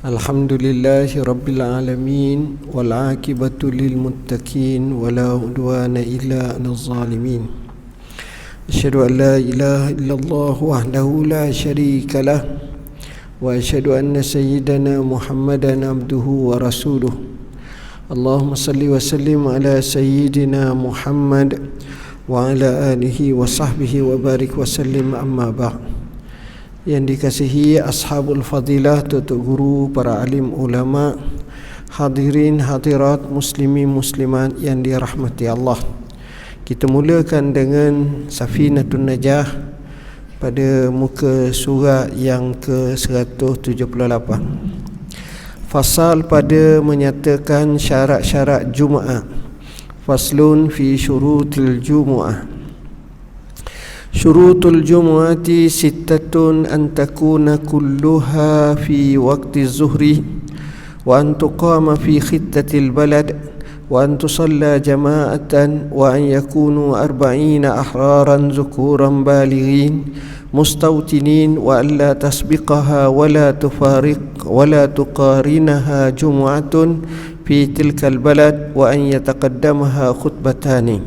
Alhamdulillahi Rabbil Alamin Wal'aqibatu lilmuttaqin Wala udwana illa 'alal zalimin. Asyhadu an la ilaha illallah wahdahu la syarika lah Wa asyhadu anna sayyidana Muhammadan abduhu wa rasuluh. Allahumma salli wa sallim ala sayyidina Muhammad wa ala alihi wa sahbihi wa barik wa sallim, amma ba'd. Yang dikasihi ashabul fadilah, tutup guru, para alim ulama, hadirin hadirat, muslimin muslimat yang dirahmati Allah. Kita mulakan dengan Safinatun Najah pada muka surat yang ke-178. Fasal pada menyatakan syarat-syarat Jumaat. Faslun fi syurutil Jumu'ah. Syurutul Jumu'ati sittatun an takuna kulluha fi waqti zuhri wa an tuqama fi khittatil balad wa an tusalla jama'atan wa an yakunu 40 ahraran zukuran balighin mustawtinin wa an la tasbiqaha wa la tufariq wa la tuqarinaha jumu'atun fi tilkal balad wa an yataqaddamaha khutbatani.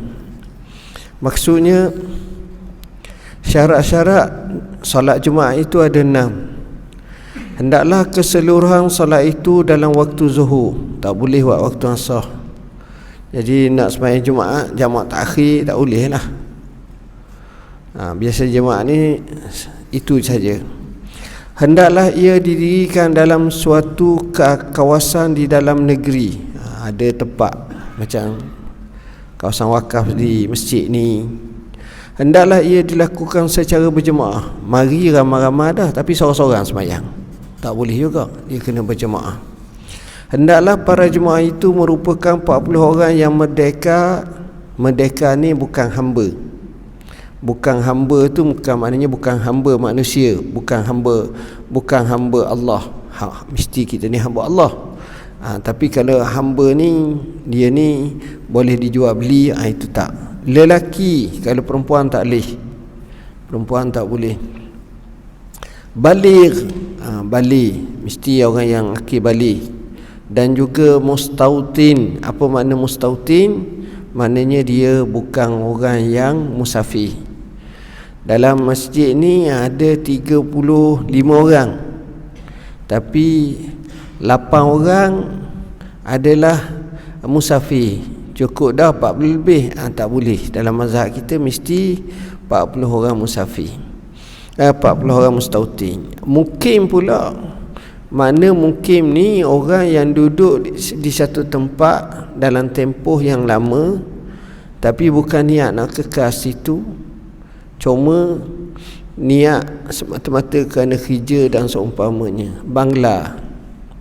Maksudnya, syarat-syarat solat Jumaat itu ada 6. Hendaklah keseluruhan solat itu dalam waktu zuhur, tak boleh buat waktu asar. Jadi nak sembahyang Jumaat jamak takhir tak boleh lah. Biasa jemaah ni itu saja. Hendaklah ia didirikan dalam suatu kawasan di dalam negeri. Ada tempat macam kawasan wakaf di masjid ni. Hendaklah ia dilakukan secara berjemaah. Mari ramai-ramai dah, tapi seorang-seorang sembahyang tak boleh juga, dia kena berjemaah. Hendaklah para jemaah itu merupakan 40 orang yang merdeka. Merdeka ni bukan hamba. Bukan hamba tu bukan maknanya bukan hamba manusia, bukan hamba Allah. Mesti kita ni hamba Allah. Tapi kalau hamba ni, dia ni boleh dijual beli, itu tak. Lelaki, kalau perempuan tak boleh. Perempuan tak boleh. Baligh, baligh mesti orang yang akil baligh. Dan juga mustautin. Apa makna mustautin? Maknanya dia bukan orang yang musafir. Dalam masjid ni ada 35 orang, tapi 8 orang adalah musafir. Cukup dah 40 lebih, tak boleh. Dalam mazhab kita mesti 40 orang musafir, 40 orang mustautin. Mukim pula. Mana mukim ni orang yang duduk di satu tempat dalam tempoh yang lama, tapi bukan niat nak kekal situ, cuma niat semata-mata kerana kerja dan seumpamanya. Bangla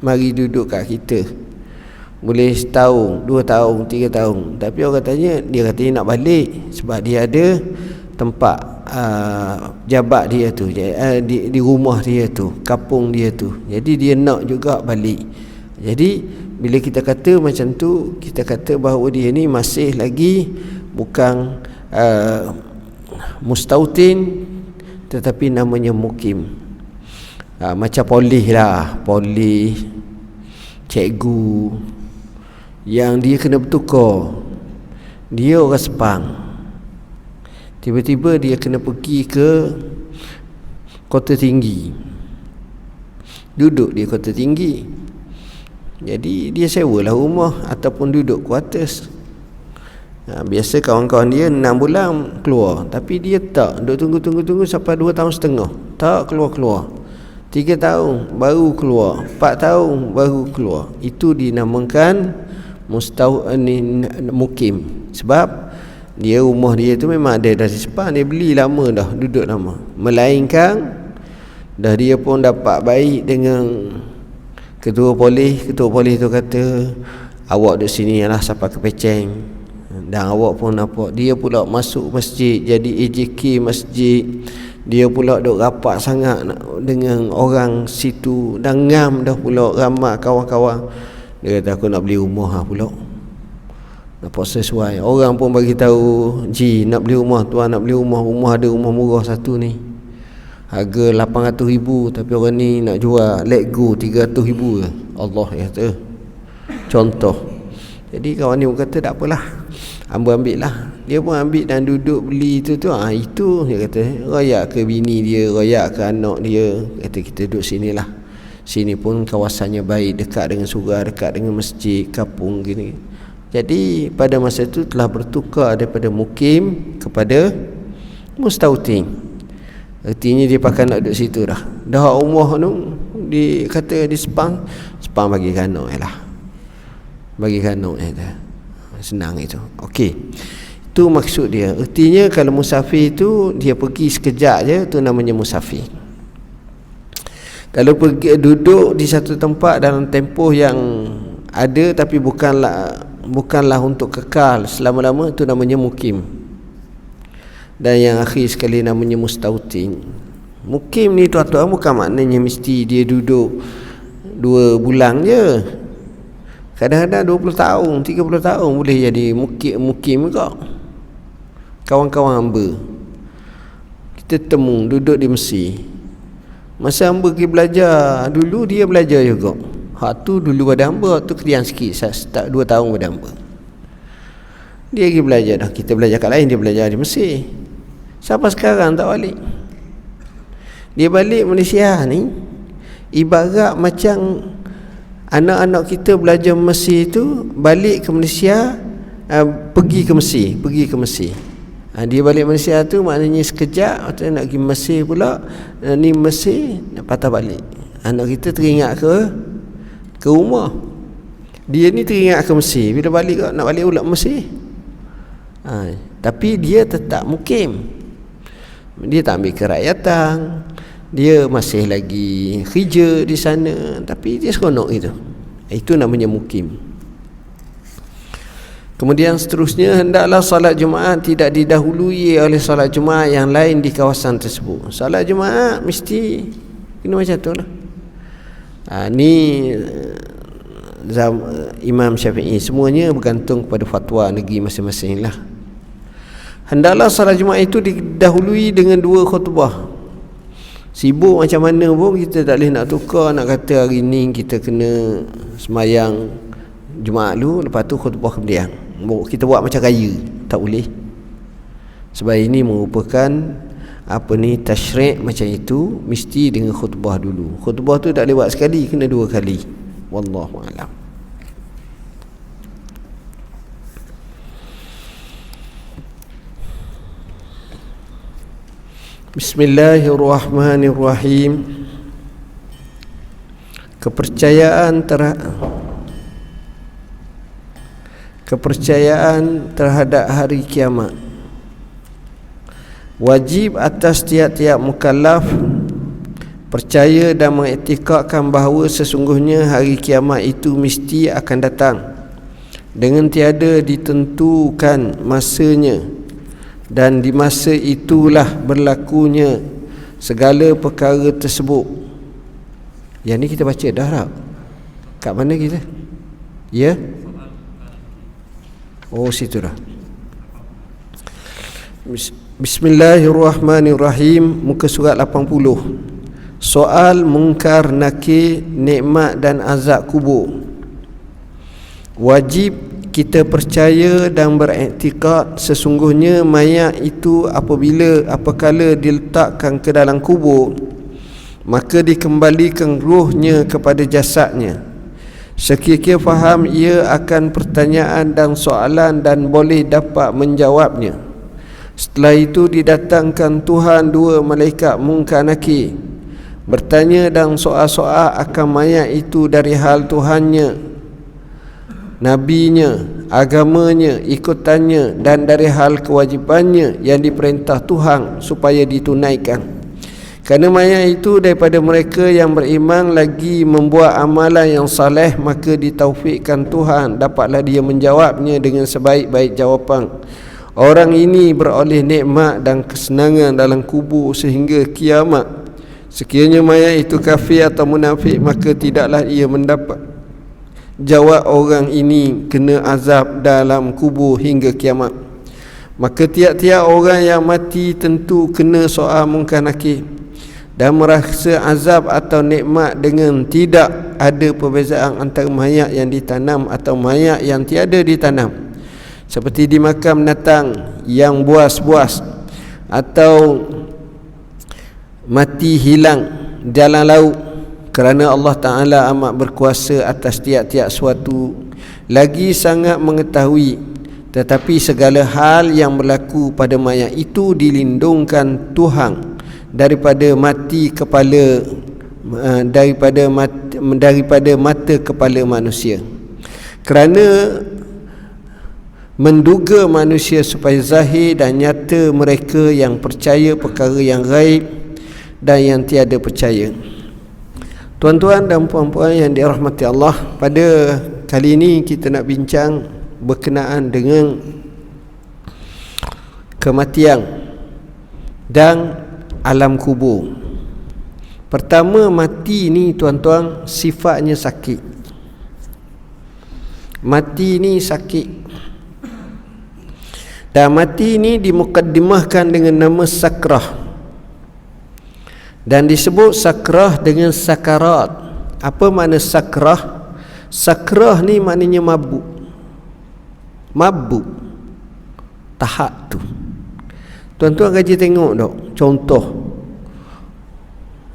mari duduk kat kita, boleh setahun, 2 tahun, 3 tahun. Tapi orang tanya, dia kata dia nak balik sebab dia ada tempat jabat dia tu, di rumah dia tu, kampung dia tu. Jadi dia nak juga balik. Jadi bila kita kata macam tu, kita kata bahawa dia ni masih lagi bukan mustautin, tetapi namanya mukim. Macam polis lah, polis, cikgu, yang dia kena bertukar. Dia orang Sepang, tiba-tiba dia kena pergi ke Kota Tinggi, duduk di Kota Tinggi. Jadi dia sewalah rumah ataupun duduk quarters. Biasa kawan-kawan dia 6 bulan keluar, tapi dia tak, duduk tunggu sampai 2 tahun setengah tak keluar-keluar. 3 tahun baru keluar, 4 tahun baru keluar. Itu dinamakan mukim. Sebab dia rumah dia tu memang ada dari Sepang, dia beli lama dah, duduk lama. Melainkan dah dia pun dapat baik dengan ketua polis tu kata, awak duduk sini lah sampai ke Peceng. Dan awak pun nampak dia pula masuk masjid, jadi AJK masjid. Dia pula duk rapat sangat dengan orang situ, dan ngam dah pula ramai kawan-kawan. Dia kata, aku nak beli rumah pula. Nampak sesuai. Orang pun bagi tahu, Ji nak beli rumah, tuan nak beli rumah, ada rumah murah satu ni. harga 800,000 tapi orang ni nak jual let go 300,000 je. Allah kata contoh. Jadi kawan ni kata tak apalah, hamba ambil lah. Dia pun ambil dan duduk beli tu itu dia kata royak ke bini dia, royak ke anak dia. Kata kita duduk sini lah. Sini pun kawasannya baik, dekat dengan surau, dekat dengan masjid, kapung gini. Jadi pada masa itu telah bertukar daripada mukim kepada mustautin. Artinya dia pakai nak duduk situ dah. Dah umrah tu dia kata di Sepang bagi kanok lah. Bagi kanok dah. Senang itu. Okey. Itu maksud dia. Artinya kalau musafir itu dia pergi sekejap je, tu namanya musafir. Kalau pergi duduk di satu tempat dalam tempoh yang ada tapi bukanlah untuk kekal selama-lama, itu namanya mukim. Dan yang akhir sekali namanya mustautin. Mukim ni tuan-tuan bukan maknanya mesti dia duduk 2 bulan je. Kadang-kadang 20 tahun, 30 tahun boleh jadi mukim juga. Kawan-kawan hamba kita temu duduk di Mesir. Masa hamba pergi belajar dulu, dia belajar juga. Hak tu dulu pada hamba, hak tu kerian sikit, tak 2 tahun pada hamba. Dia pergi belajar dah. Kita belajar kat lain, dia belajar di Mesir. Sampai sekarang tak balik. Dia balik Malaysia ni ibarat macam anak-anak kita belajar Mesir tu balik ke Malaysia, pergi ke Mesir. Dia balik Malaysia tu maknanya sekejap, atau nak pergi Mesir pula. Ni Mesir nak patah balik. Anak kita teringat ke rumah. Dia ni teringat ke Mesir. Bila balik nak balik pula Mesir. Tapi dia tetap mukim. Dia tak ambil kerakyatan. Dia masih lagi kerja di sana, tapi dia seronok itu. Itu namanya mukim. Kemudian seterusnya, hendaklah salat Jumaat tidak didahului oleh salat Jumaat yang lain di kawasan tersebut. Salat Jumaat mesti kena macam tu lah. Ni Imam Syafi'i. Semuanya bergantung kepada fatwa negeri masing-masing lah. Hendaklah salat Jumaat itu didahului dengan 2 khutbah. Sibuk macam mana pun kita tak boleh nak tukar, nak kata hari ni kita kena semayang Jumaat dulu, lepas tu khutbah kemudian. Kita buat macam raya, tak boleh. Sebab ini merupakan tasyrik macam itu, mesti dengan khutbah dulu. Khutbah tu tak lewat sekali, kena 2 kali. Wallahu a'lam. Bismillahirrahmanirrahim. Kepercayaan terhadap hari kiamat. Wajib atas tiap-tiap mukallaf percaya dan mengiktikadkan bahawa sesungguhnya hari kiamat itu mesti akan datang dengan tiada ditentukan masanya, dan di masa itulah berlakunya segala perkara tersebut. Yang ni kita baca dah tak? Kat mana kita? Ya? Oh, situ dah. Bismillahirrahmanirrahim. Muka surat 80. Soal mungkar nakir, nikmat dan azab kubur. Wajib kita percaya dan beriktikad sesungguhnya mayat itu apabila diletakkan ke dalam kubur, maka dikembalikan ruhnya kepada jasadnya. Sekiranya faham ia akan pertanyaan dan soalan dan boleh dapat menjawabnya. Setelah itu didatangkan Tuhan 2 malaikat munkar nakir, bertanya dan soal-soal akan mayat itu dari hal Tuhannya, nabinya, agamanya, ikutannya, dan dari hal kewajibannya yang diperintah Tuhan supaya ditunaikan. Kerana mayat itu daripada mereka yang beriman lagi membuat amalan yang saleh, maka ditaufikkan Tuhan dapatlah dia menjawabnya dengan sebaik-baik jawapan. Orang ini beroleh nikmat dan kesenangan dalam kubur sehingga kiamat. Sekiranya mayat itu kafir atau munafik, maka tidaklah ia mendapat jawab orang ini kena azab dalam kubur hingga kiamat. Maka tiap-tiap orang yang mati tentu kena soal munkar nakir. dan merasa azab atau nikmat dengan tidak ada perbezaan antara mayat yang ditanam atau mayat yang tiada ditanam, seperti dimakan binatang yang buas-buas atau mati hilang dalam laut, kerana Allah Ta'ala amat berkuasa atas tiap-tiap suatu, lagi sangat mengetahui. Tetapi segala hal yang berlaku pada mayat itu dilindungkan Tuhan daripada mati kepala daripada mata kepala manusia, kerana menduga manusia supaya zahir dan nyata mereka yang percaya perkara yang gaib dan yang tiada percaya. Tuan-tuan dan puan-puan yang dirahmati Allah, pada kali ini kita nak bincang berkenaan dengan kematian dan alam kubur. Pertama, mati ni tuan-tuan sifatnya sakit. Mati ni sakit, dan mati ni dimukaddimahkan dengan nama sakrah, dan disebut sakrah dengan sakarat. Apa makna sakrah? Sakrah ni maknanya mabuk. Mabuk, tahap tu. Tuan-tuan kaji tengok tak, contoh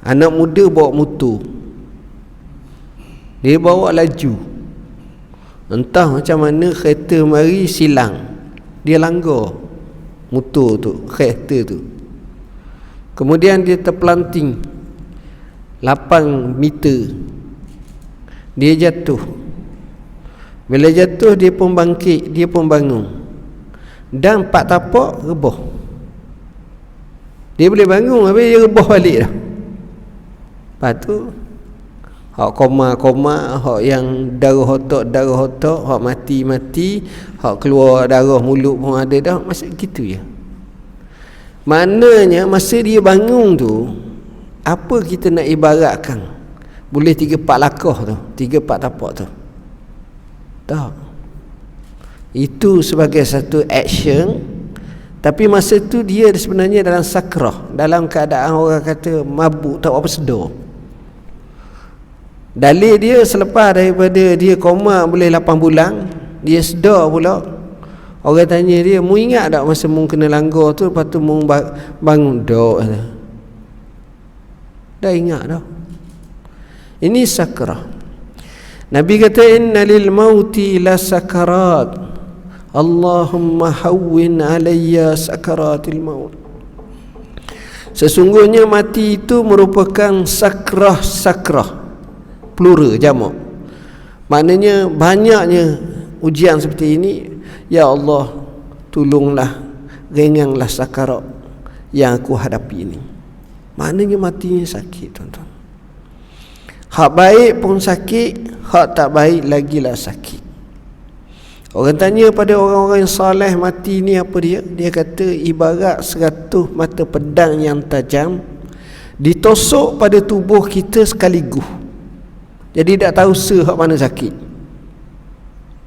anak muda bawa motor, dia bawa laju, entah macam mana kereta mari silang, dia langgar motor tu, kereta tu, kemudian dia terpelanting 8 meter, dia jatuh. Bila jatuh dia pun bangkit, dia pun bangun, dan 4 tapak rebah. Dia boleh bangun, habis dia rebah balik dah. Lepas tu hak koma-koma, hak yang darah otak, hak mati-mati, hak keluar darah mulut pun ada dah. Masa gitu je. Maknanya masa dia bangun tu, apa kita nak ibaratkan? Boleh 3-4 langkah tu, 3-4 tapak tu. Tak. Itu sebagai satu action, tapi masa tu dia sebenarnya dalam sakrah, dalam keadaan orang kata mabuk, tak apa sedar. Dalil dia selepas daripada dia koma boleh 8 bulan, dia sedar pula. Orang tanya dia, mu ingat tak masa mu kena langgar tu, lepas tu mu bangun? Tak. Dah ingat dah. Ini sakrah. Nabi kata, inna lil mauti la sakarat, Allahumma hawwin alayya sakaratil maut. Sesungguhnya mati itu merupakan sakrah, plural, jamak. Maknanya banyaknya ujian seperti ini. Ya Allah, tolonglah, ringanlah sakarat yang aku hadapi ini. Maknanya matinya sakit, tuan-tuan. Hak baik pun sakit, hak tak baik lagilah sakit. Orang tanya pada orang-orang yang soleh, mati ni apa dia? Dia kata ibarat 100 mata pedang yang tajam ditosok pada tubuh kita sekaligus. Jadi tak tahu hak mana sakit.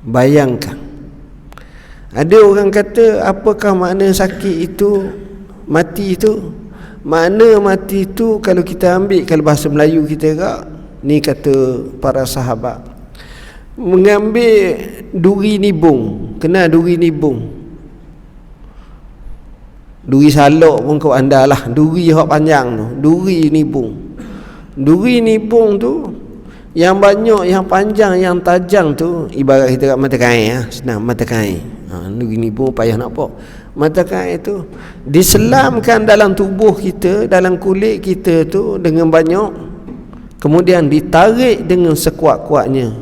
Bayangkan. Ada orang kata, apakah makna sakit itu, mati itu? Makna mati itu kalau kita ambil, kalau bahasa Melayu kita agak, ni kata para sahabat, mengambil duri nibung. Kenal duri nibung? Duri salok pun kau anda lah, duri hak panjang tu, duri nibung. Duri nibung tu yang banyak, yang panjang, yang tajam tu, ibarat kita kat mata kain, senang, mata kain. Duri nibung payah nak apa. Mata kain tu diselamkan dalam tubuh kita, dalam kulit kita tu dengan banyak, kemudian ditarik dengan sekuat-kuatnya.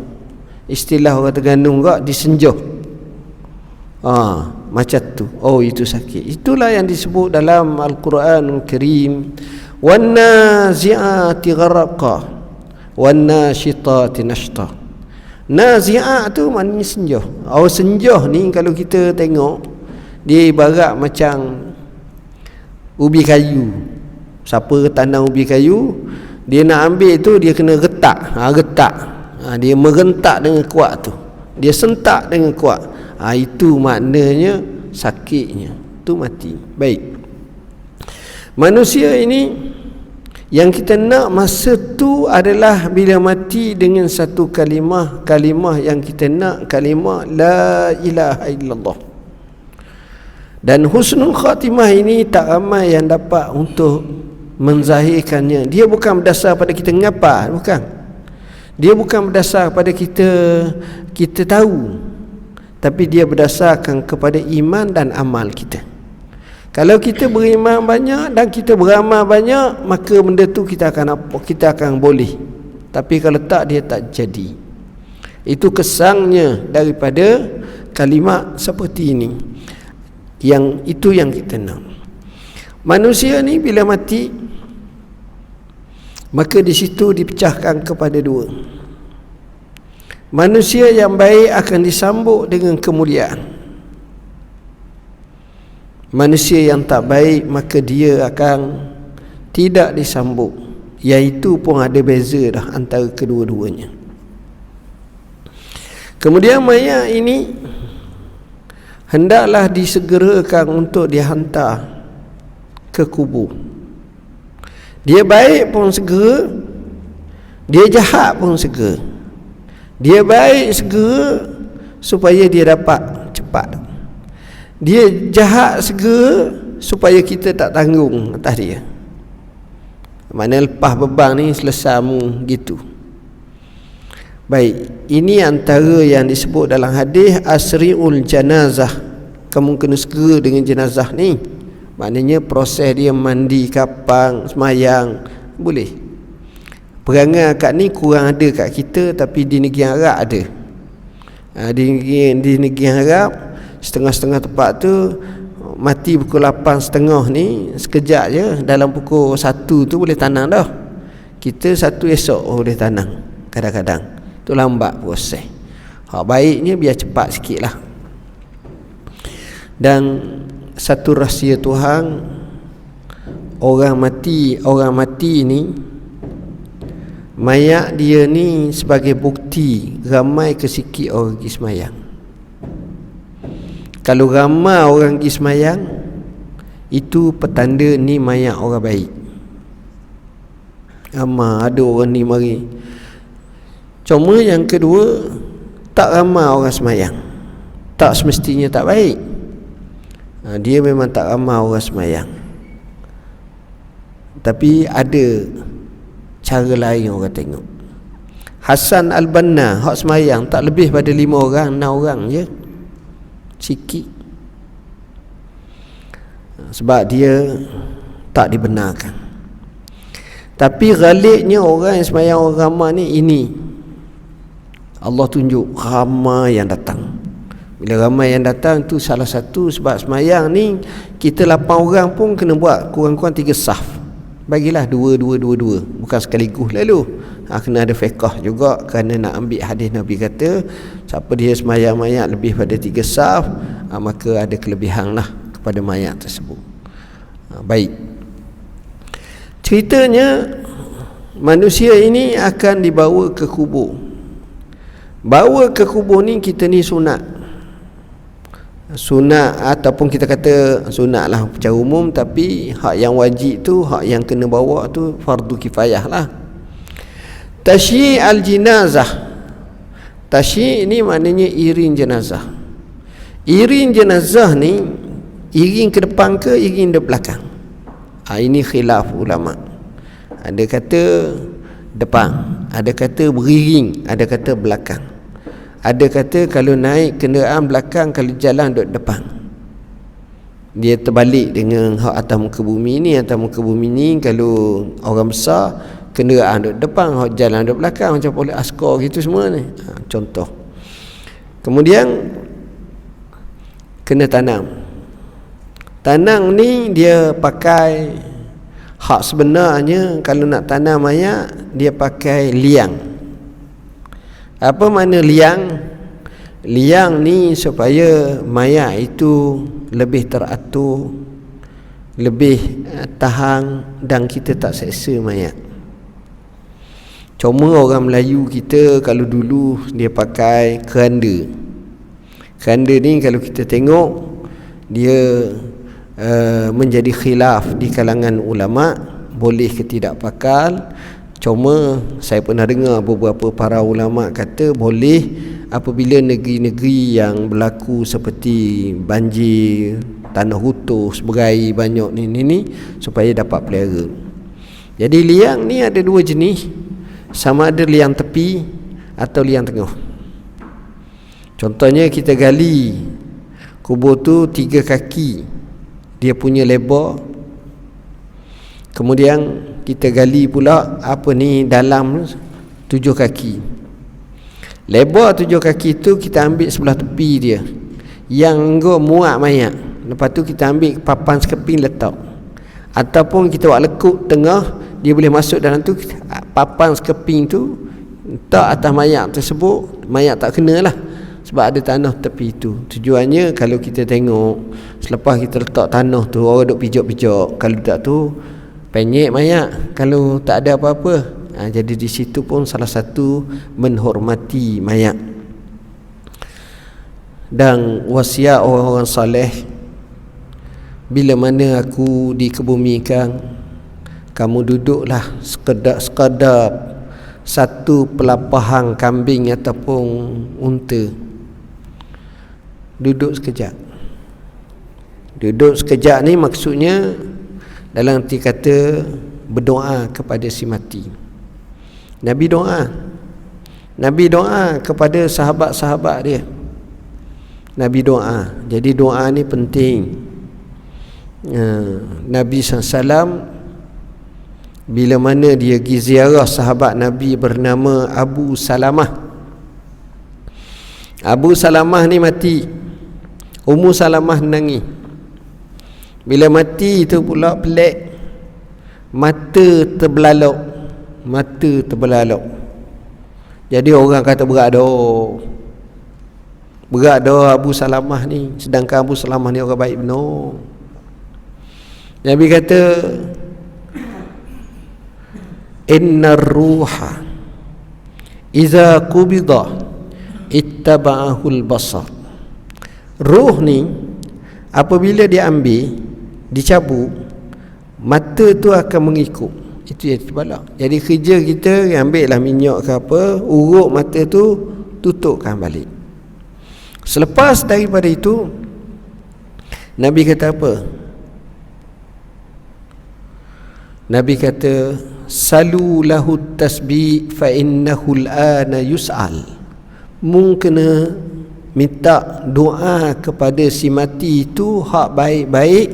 Istilah orang Terengganu enggak, disenjoh. Macam tu. Oh, itu sakit. Itulah yang disebut dalam Al-Quranul Karim, wan nazi'ati gharqa wan nasyitati nashta. Nazi'at tu maknanya senjoh. Oh, senjoh ni kalau kita tengok, dia ibarat macam ubi kayu. Siapa tanam ubi kayu, dia nak ambil tu, dia kena retak. Dia merentak dengan kuat tu, dia sentak dengan kuat. Itu maknanya sakitnya, tu mati. Baik, manusia ini Yang kita nak masa tu adalah bila mati dengan satu kalimah yang kita nak, kalimah la ilaha illallah. Dan husnul khatimah ini tak ramai yang dapat untuk menzahirkannya. Dia bukan berdasar pada kita ngapa, bukan. Dia bukan berdasar pada kita tahu, tapi dia berdasarkan kepada iman dan amal kita. Kalau kita beriman banyak dan kita beramal banyak, maka benda tu kita akan boleh. Tapi kalau tak, dia tak jadi. Itu kesangnya daripada kalimat seperti ini. Itu yang kita nak. Manusia ni bila mati, maka di situ dipecahkan kepada dua. Manusia yang baik akan disambut dengan kemuliaan. Manusia yang tak baik, maka dia akan tidak disambut. Iaitu pun ada beza dah antara kedua-duanya. Kemudian mayat ini hendaklah disegerakan untuk dihantar ke kubur. Dia baik pun segera, dia jahat pun segera. Dia baik segera supaya dia dapat cepat. Dia jahat segera supaya kita tak tanggung atas dia. Mana lepas beban ni selesai gitu. Baik, ini antara yang disebut dalam hadis asri'ul janazah. Kamu kena segera dengan jenazah ni. Maknanya proses dia mandi, kapang, semayang, boleh. Perangai akad ni kurang ada kat kita, tapi di negeri Arab ada. Di negeri Arab, setengah-setengah tempat tu mati pukul 8.30 ni, sekejap je, dalam pukul 1 tu boleh tanam dah. Kita 1 esok boleh tanam kadang-kadang. Tu lambat proses. Hak baiknya biar cepat sikit lah. Dan satu rahsia Tuhan, orang mati ni, mayat dia ni sebagai bukti ramai ke sikit orang pergi semayang. Kalau ramai orang pergi semayang, itu petanda ni mayat orang baik. Ada orang ni mari. Cuma yang kedua, tak ramai orang semayang, tak semestinya tak baik. Dia memang tak ramai orang semayang, tapi ada cara lain orang tengok. Hasan Al-Banna hak semayang tak lebih pada 5 orang, 6 orang je, sikit. Sebab dia tak dibenarkan. Tapi ghaliknya orang yang semayang orang ramai ni, ini Allah tunjuk ramai yang datang. Bila ramai yang datang tu salah satu sebab semayang ni kita 8 orang pun kena buat kurang-kurang 3 saf. Bagilah 2, bukan sekaligus lalu. Kena ada fiqh juga, kerana nak ambil hadis Nabi kata siapa dia semayang mayat lebih pada 3 saf, maka ada kelebihan lah kepada mayat tersebut. Baik. Ceritanya manusia ini akan dibawa ke kubur. Bawa ke kubur ni kita ni sunat ataupun kita kata sunat lah secara umum, tapi hak yang wajib tu, hak yang kena bawa tu fardu kifayah lah. Tashyi' al-jinazah. Tashyi' ni maknanya iring jenazah. Iring jenazah ni iring ke depan ke iring ke belakang? Ini khilaf ulama. Ada kata depan, ada kata beriring, ada kata belakang. Ada kata kalau naik kenderaan belakang, kalau jalan duduk depan. Dia terbalik dengan hak atas muka bumi ni. Atas muka bumi ni kalau orang besar, kenderaan duduk depan, hak jalan duduk belakang, macam polis askar gitu semua ni. Contoh. Kemudian kena tanam. Tanam ni dia pakai, hak sebenarnya kalau nak tanam mayat dia pakai liang. Apa makna liang? Liang ni supaya mayat itu lebih teratur, lebih tahan, dan kita tak seksa mayat. Cuma orang Melayu kita kalau dulu dia pakai keranda. Keranda ni kalau kita tengok dia menjadi khilaf di kalangan ulama, boleh ke tidak pakal. Cuma saya pernah dengar beberapa para ulama kata boleh apabila negeri-negeri yang berlaku seperti banjir, tanah hutus, berai banyak ni supaya dapat pelihara. Jadi liang ni ada dua jenis, sama ada liang tepi atau liang tengah. Contohnya kita gali kubur tu 3 kaki dia punya lebar, kemudian kita gali pula dalam 7 kaki. Lebar 7 kaki tu kita ambil sebelah tepi dia yang muat mayat. Lepas tu kita ambil papan sekeping letak, ataupun kita buat lekuk tengah, dia boleh masuk dalam tu. Papan sekeping tu letak atas mayat tersebut, mayat tak kena lah, sebab ada tanah tepi tu. Tujuannya kalau kita tengok selepas kita letak tanah tu, orang duk pijak-pijak, kalau tak tu penyek mayat, kalau tak ada apa-apa. Jadi di situ pun salah satu menghormati mayat. Dan wasiat orang-orang soleh, bila mana aku dikebumikan, kamu duduklah sekadar satu pelapahang kambing ataupun unta. Duduk sekejap. Duduk sekejap ni maksudnya dalam arti kata berdoa kepada si mati. Nabi doa kepada sahabat-sahabat dia. Nabi doa. Jadi doa ni penting. Nabi SAW bila mana dia pergi ziarah sahabat Nabi bernama Abu Salamah. Abu Salamah ni mati. Ummu Salamah nangis. Bila mati tu pula pelik, mata terbelalok. Jadi orang kata berat dah Abu Salamah ni, sedangkan Abu Salamah ni orang baik benar. Nabi kata innar ruha iza qubida ittaba'ahul basar. Ruh ni apabila diambil, dicabut, mata tu akan mengikut. Itu yang terbalak. Jadi kerja kita ambil lah minyak ke apa, urut mata tu, tutupkan balik. Selepas daripada itu, Nabi kata apa? Nabi kata salu lahu tasbih fa innahu al-ana yus'al. Kena minta doa kepada si mati itu hak baik-baik,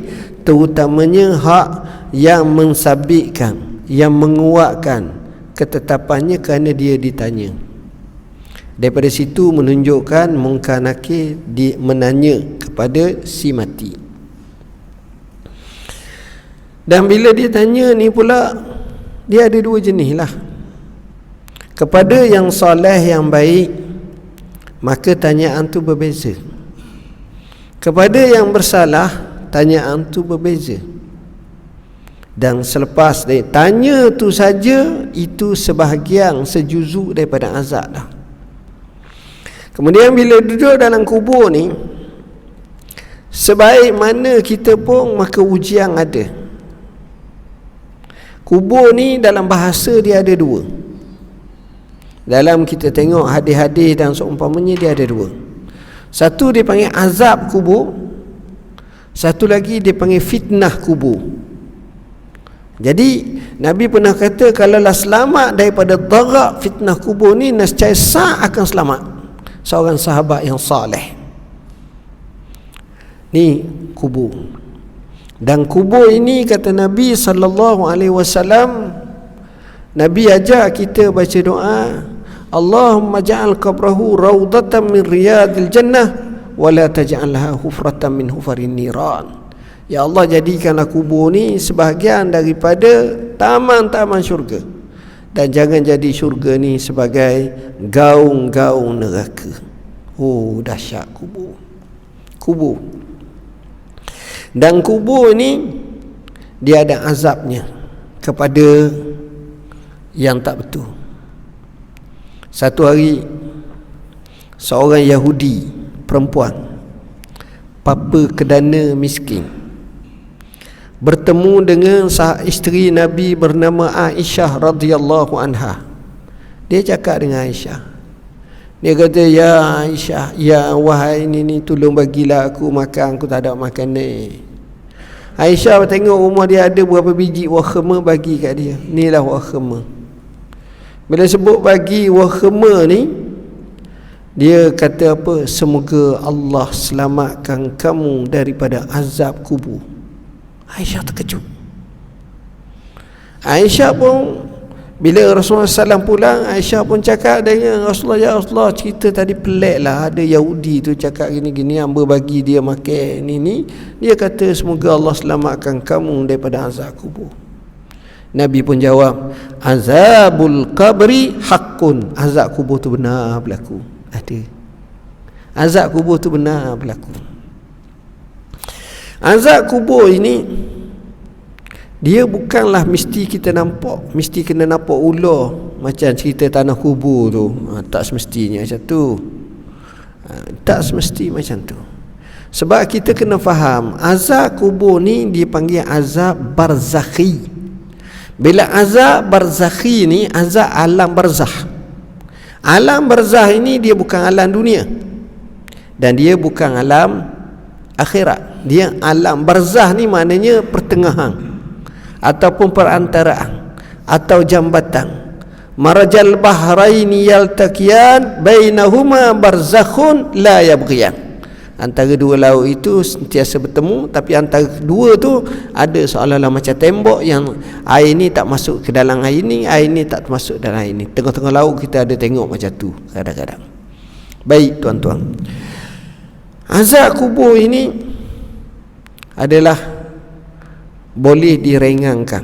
terutamanya hak yang mensabitkan, yang menguatkan ketetapannya kerana dia ditanya. Daripada situ menunjukkan Munkar Nakir menanya kepada si mati. Dan bila dia tanya ni pula, dia ada dua jenis lah. Kepada yang soleh, yang baik, maka tanyaan tu berbeza. Kepada yang bersalah, tanyaan tu berbeza. Dan selepas dia tanya tu saja, itu sebahagian, sejuzuk daripada azab dah. Kemudian bila duduk dalam kubur ni, sebaik mana kita pun, maka ujian ada. Kubur ni dalam bahasa dia ada dua. Dalam kita tengok hadis-hadis dan seumpamanya, dia ada dua. Satu dia panggil azab kubur, satu lagi dia panggil fitnah kubur. Jadi Nabi pernah kata, kalaulah selamat daripada darak fitnah kubur ni, nescaya akan selamat seorang sahabat yang saleh. Ni kubur. Dan kubur ini, kata Nabi SAW, Nabi ajar kita baca doa, Allahumma ja'al qabrahu rawdatan min riyadil jannah wa la taj'alha hufratan min hufarin niran. Ya Allah, jadikanlah kubur ni sebahagian daripada taman-taman syurga, dan jangan jadi syurga ni sebagai gaung-gaung neraka. Oh, dahsyat kubur. Dan kubur ni dia ada azabnya kepada yang tak betul. Satu hari, seorang Yahudi perempuan, papa kedana miskin, bertemu dengan isteri Nabi bernama Aisyah radhiyallahu anha. Dia cakap dengan Aisyah, dia kata, ya Aisyah, ya wahai ni tolong bagilah aku makan, aku tak ada makan ni. Aisyah tengok rumah dia ada berapa biji wakhma, bagi kat dia. Inilah wakhma. Bila sebut bagi wakhma ni, dia kata apa? Semoga Allah selamatkan kamu daripada azab kubur. Aisyah terkejut. Aisyah pun, bila Rasulullah SAW pulang, Aisyah pun cakap dengan Rasulullah, ya Rasulullah, cerita tadi pelik lah. Ada Yahudi tu cakap gini-gini, hamba bagi dia makan ni. Dia kata semoga Allah selamatkan kamu daripada azab kubur. Nabi pun jawab, azabul qabri haqqun. Azab kubur tu benar berlaku. Ada. Azab kubur tu benar berlaku. Azab kubur ini, dia bukanlah mesti kita nampak, mesti kena nampak ular macam cerita tanah kubur tu. Tak semestinya macam tu. Tak semesti macam tu. Sebab kita kena faham, azab kubur ni dipanggil azab barzakhi. Bila azab barzakhi ni, azab alam barzakh. Alam barzakh ini dia bukan alam dunia, dan dia bukan alam akhirat. Dia alam barzakh ni maknanya pertengahan ataupun perantaraan atau jambatan. Marajal bahraini yaltaqiyan bainahuma barzakhun la yabghiyan. Antara dua laut itu sentiasa bertemu, tapi antara dua tu ada seolah-olah macam tembok yang air ni tak masuk ke dalam air ni, air ni tak masuk dalam air ni. Tengah-tengah laut kita ada tengok macam tu kadang-kadang. Baik tuan-tuan, azab kubur ini adalah boleh diringankan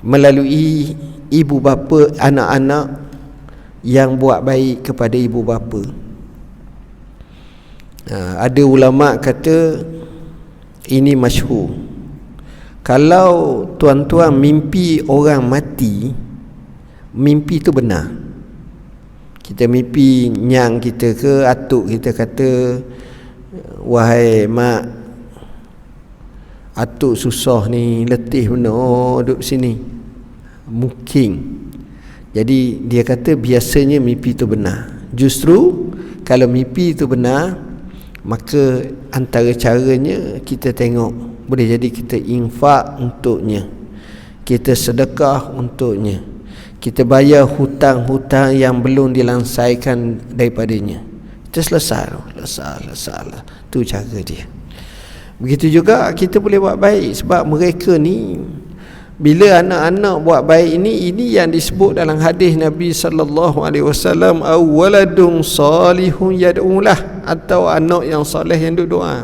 melalui ibu bapa, anak-anak yang buat baik kepada ibu bapa. Ada ulama kata ini masyhur. Kalau tuan-tuan mimpi orang mati, mimpi tu benar. Kita mimpi nyang kita ke atuk kita kata, wahai mak, atuk susah ni, letih benar duduk sini, mungkin. Jadi dia kata biasanya mimpi tu benar. Justru kalau mimpi tu benar, maka antara caranya kita tengok, boleh jadi kita infak untuknya, kita sedekah untuknya, kita bayar hutang-hutang yang belum dilansaikan daripadanya. Kita selesai. Tu cara dia. Begitu juga kita boleh buat baik, sebab mereka ni, bila anak-anak buat baik ini yang disebut dalam hadis Nabi sallallahu alaihi wasallam, awaladun salihun yad'ulah, atau anak yang soleh yang duk doa.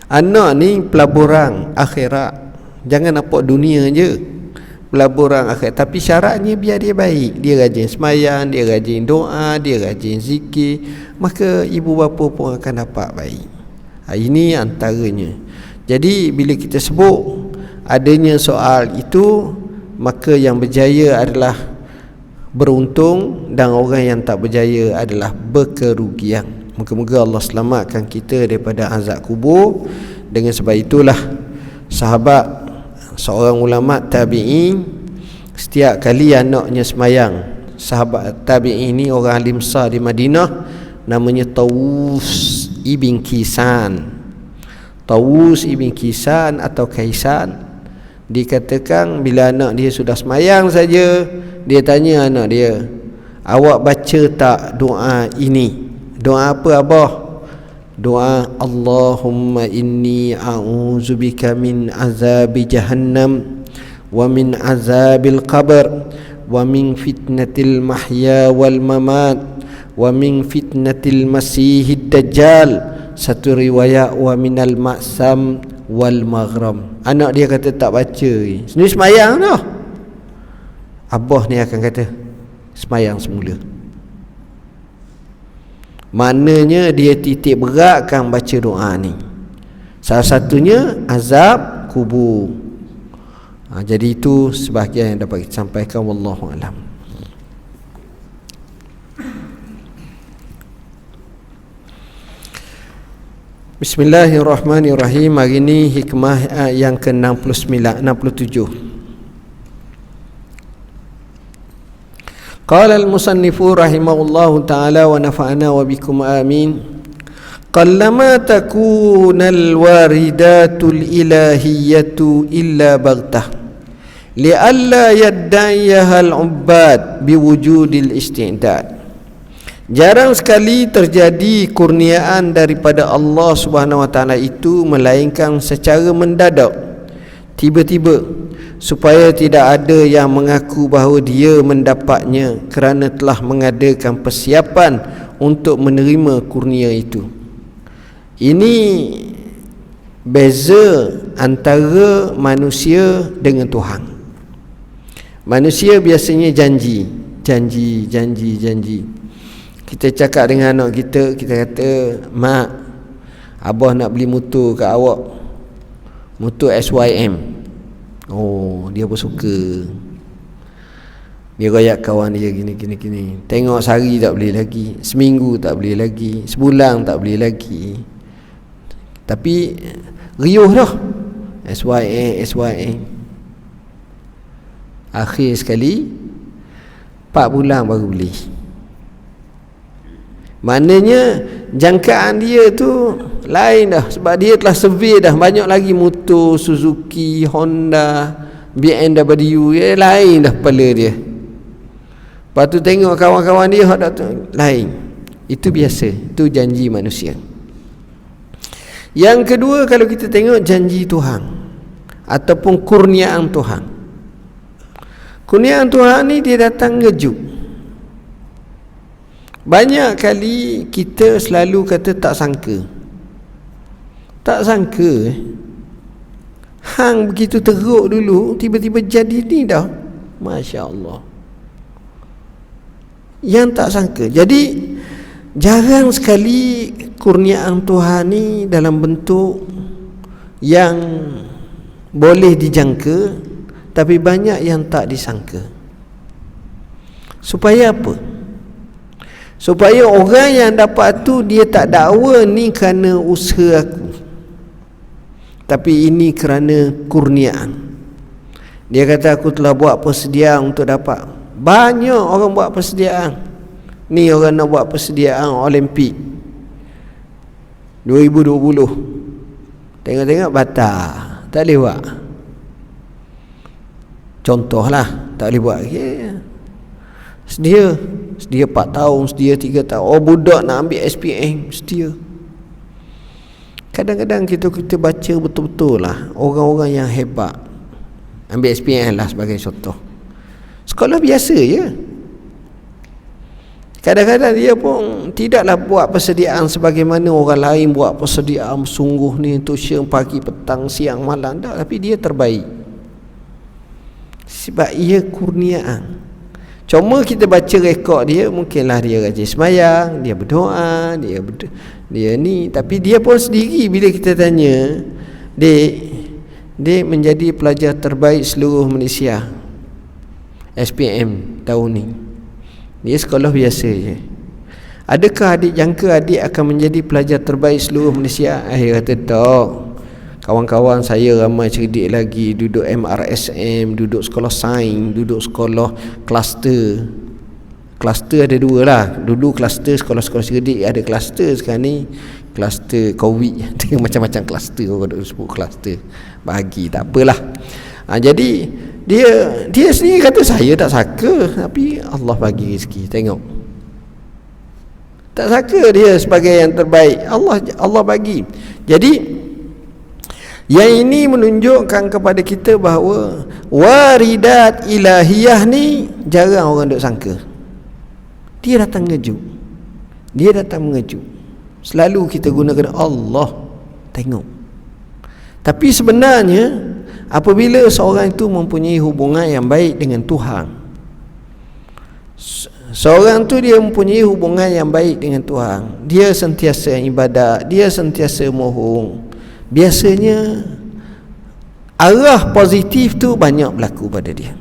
Anak ni pelaburan akhirat. Jangan nampak dunia je, pelaburan akhirat. Tapi syaratnya biar dia baik, dia rajin sembahyang, dia rajin doa, dia rajin zikir, maka ibu bapa pun akan dapat baik. Ini antaranya. Jadi bila kita sebut adanya soal itu, maka yang berjaya adalah beruntung, dan orang yang tak berjaya adalah berkerugian. Moga-moga Allah selamatkan kita daripada azab kubur. Dengan sebab itulah sahabat, seorang ulama tabi'in, setiap kali anaknya semayang, sahabat tabi'in ini orang alim besar di Madinah, namanya Tawus ibn Kisan. Tawus ibn Kisan atau Kaisan, dikatakan bila anak dia sudah semayang saja, dia tanya anak dia, awak baca tak doa ini? Doa apa abah? Doa Allahumma inni a'udzubika min azabi jahannam wa min azabil qabr wa min fitnatil mahya wal mamat wa min fitnatil masihid dajjal. Satu riwayat wa minal ma'sam wal maghram. Anak dia kata tak baca, sendiri semayang dah. Abah ni akan kata semayang semula. Maknanya dia titik beratkan baca doa ni. Salah satunya azab kubur. Jadi itu sebahagian yang dapat kita sampaikan. Wallahu a'lam. Bismillahirrahmanirrahim. Hari ini hikmah yang ke-67. Qala al-musannifu rahimahullahu ta'ala wa nafa'ana wa bikum amin. Qallama takuna al-waridatul ilahiyatu illa baghtah li'alla yadda'iyaha al-ubbad biwujudil istidad. Jarang sekali terjadi kurniaan daripada Allah Subhanahu Wa Taala itu melainkan secara mendadak, tiba-tiba, supaya tidak ada yang mengaku bahawa dia mendapatnya kerana telah mengadakan persiapan untuk menerima kurnia itu. Ini beza antara manusia dengan Tuhan. Manusia biasanya janji. Kita cakap dengan anak kita, kita kata, "Mak, abah nak beli motor kat awak, motor SYM." Oh, dia pun suka. Dia royak kawan dia gini. Tengok sehari tak beli lagi, seminggu tak beli lagi, sebulan tak beli lagi. Tapi riuh dah, SYM. Akhir sekali 4 bulan baru beli. Maknanya jangkaan dia tu lain dah, sebab dia telah survey dah banyak lagi motor Suzuki, Honda, BMW, lain dah kepala dia. Lepas tu tengok kawan-kawan dia lain. Itu biasa, itu janji manusia. Yang kedua, kalau kita tengok janji Tuhan ataupun kurniaan Tuhan. Kurniaan Tuhan ni dia datang ngejut. Banyak kali kita selalu kata tak sangka. Hang begitu teruk dulu, tiba-tiba jadi ni dah. Masya Allah. Yang tak sangka. Jadi jarang sekali kurniaan Tuhan ni dalam bentuk yang boleh dijangka, tapi banyak yang tak disangka. Supaya apa? Supaya orang yang dapat tu dia tak dakwa ni kerana usaha aku, tapi ini kerana kurniaan. Dia kata aku telah buat persediaan untuk dapat. Banyak orang buat persediaan. Ni orang nak buat persediaan Olimpik 2020. Tengok-tengok batal, tak boleh buat. Contohlah, tak boleh buat. Sedia 4 tahun, sedia 3 tahun. Oh, budak nak ambil SPM, sedia. Kadang-kadang kita baca betul-betul lah orang-orang yang hebat ambil SPM lah sebagai contoh. Sekolah biasa je. Kadang-kadang dia pun tidaklah buat persediaan sebagaimana orang lain buat persediaan sungguh ni untuk siang, pagi, petang, siang, malam. Tak, tapi dia terbaik sebab ia kurniaan. Cuma kita baca rekod dia, mungkinlah dia rajin sembahyang, dia berdoa, dia ni, tapi dia pun sendiri bila kita tanya, dia menjadi pelajar terbaik seluruh Malaysia SPM tahun ni. Dia sekolah biasa je. Adakah adik jangka adik akan menjadi pelajar terbaik seluruh Malaysia? Akhir kata tak. Kawan-kawan saya ramai cerdik lagi, duduk MRSM, duduk sekolah sains, duduk sekolah kluster. Kluster ada 2 lah. Dulu kluster sekolah-sekolah cerdik ada kluster, sekarang ni kluster COVID. Ada macam-macam kluster, orang duk sebut kluster. Bagi tak apalah. Jadi dia sendiri kata saya tak sangka, tapi Allah bagi rezeki. Tengok. Tak sangka dia sebagai yang terbaik. Allah bagi. Jadi yang ini menunjukkan kepada kita bahawa waridat ilahiyah ni jarang orang duk sangka. Dia datang mengejut. Selalu kita gunakan Allah. Tengok. Tapi sebenarnya apabila seorang itu mempunyai hubungan yang baik dengan Tuhan, seorang tu dia mempunyai hubungan yang baik dengan Tuhan, dia sentiasa ibadat, dia sentiasa mohon, biasanya arah positif tu banyak berlaku pada dia.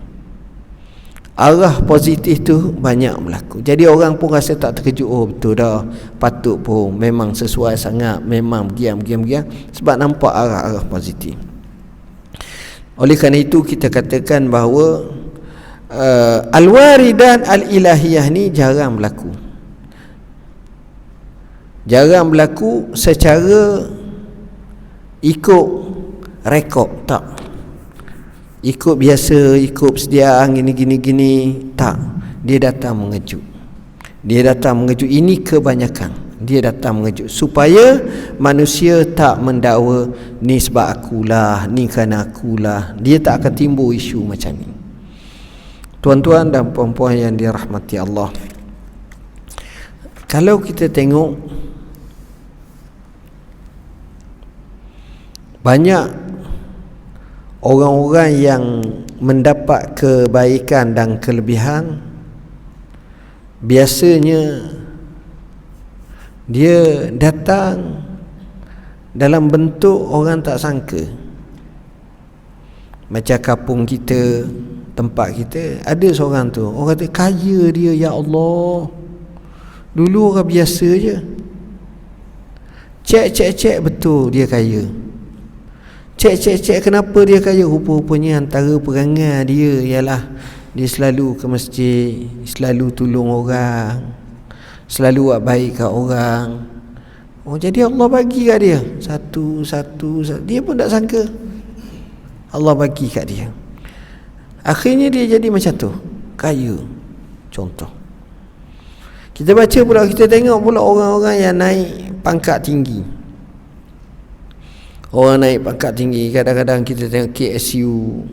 arah positif tu banyak berlaku. Jadi orang pun rasa tak terkejut, oh betul dah, patut pun, memang sesuai sangat, memang giam sebab nampak arah-arah positif. Oleh kerana itu kita katakan bahawa al-waridat al-ilahiyah ni jarang berlaku. Jarang berlaku secara ikut rekod, tak. Ikut biasa, ikut persediaan gini, tak. Dia datang mengejut. Ini kebanyakan. Dia datang mengejut supaya manusia tak mendakwa ni sebab akulah, ni kerana akulah. Dia tak akan timbul isu macam ni. Tuan-tuan dan puan-puan yang dirahmati Allah, kalau kita tengok banyak orang-orang yang mendapat kebaikan dan kelebihan, biasanya dia datang dalam bentuk orang tak sangka. Macam kampung kita, tempat kita, ada seorang tu, orang kata kaya dia, ya Allah. Dulu orang biasa je. Cek betul dia kaya. Cek kenapa dia kaya? Rupa-rupanya antara perangai dia ialah dia selalu ke masjid, selalu tolong orang, selalu buat baik kat orang. Oh, jadi Allah bagi kat dia satu. Dia pun tak sangka Allah bagi kat dia. Akhirnya dia jadi macam tu, kaya. Contoh, kita baca pula, kita tengok pula orang-orang yang naik pangkat tinggi. Orang naik pangkat tinggi, kadang-kadang kita tengok KSU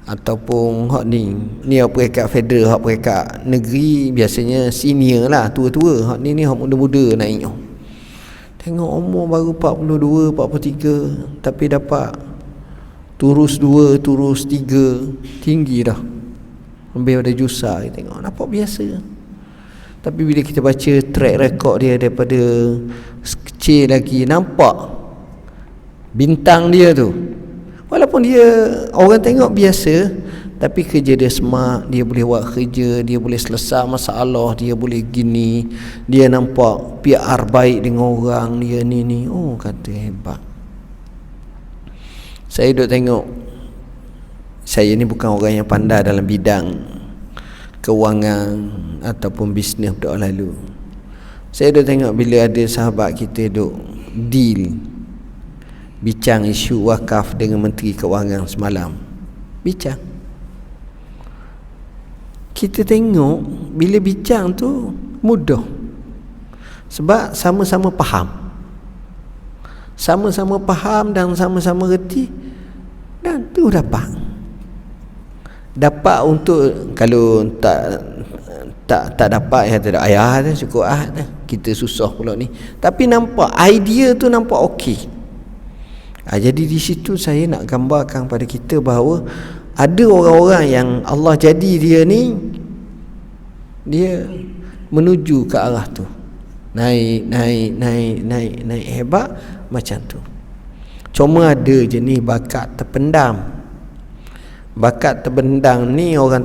ataupun hak ni hak peringkat federal, hak peringkat negeri biasanya senior lah, tua-tua. Hak ni hak muda-muda naik. Tengok umur baru 42, 43 tapi dapat turus 2, turus 3, tinggi dah. Lebih pada jusa. Kita tengok nampak biasa. Tapi bila kita baca track record dia daripada kecil lagi, nampak bintang dia tu. Walaupun dia orang tengok biasa, tapi kerja dia smart, dia boleh buat kerja, dia boleh selesai masalah, dia boleh gini, dia nampak PR baik dengan orang, dia ni. Oh, kata hebat. Saya duk tengok, saya ni bukan orang yang pandai dalam bidang kewangan ataupun bisnes dah lalu. Saya duk tengok bila ada sahabat kita duk deal, bincang isu wakaf dengan Menteri Kewangan semalam. Bincang. Kita tengok bila bincang tu mudah. Sebab sama-sama faham. Sama-sama faham dan sama-sama reti, dan tu dapat untuk, kalau tak dapat ya tak ada ayah dah, cukup dah. Kita susah pula ni. Tapi nampak idea tu nampak okey. Jadi di situ saya nak gambarkan pada kita bahawa ada orang-orang yang Allah jadi dia ni, dia menuju ke arah tu, naik hebat macam tu. Cuma ada je ni bakat terpendam. Bakat terpendam ni orang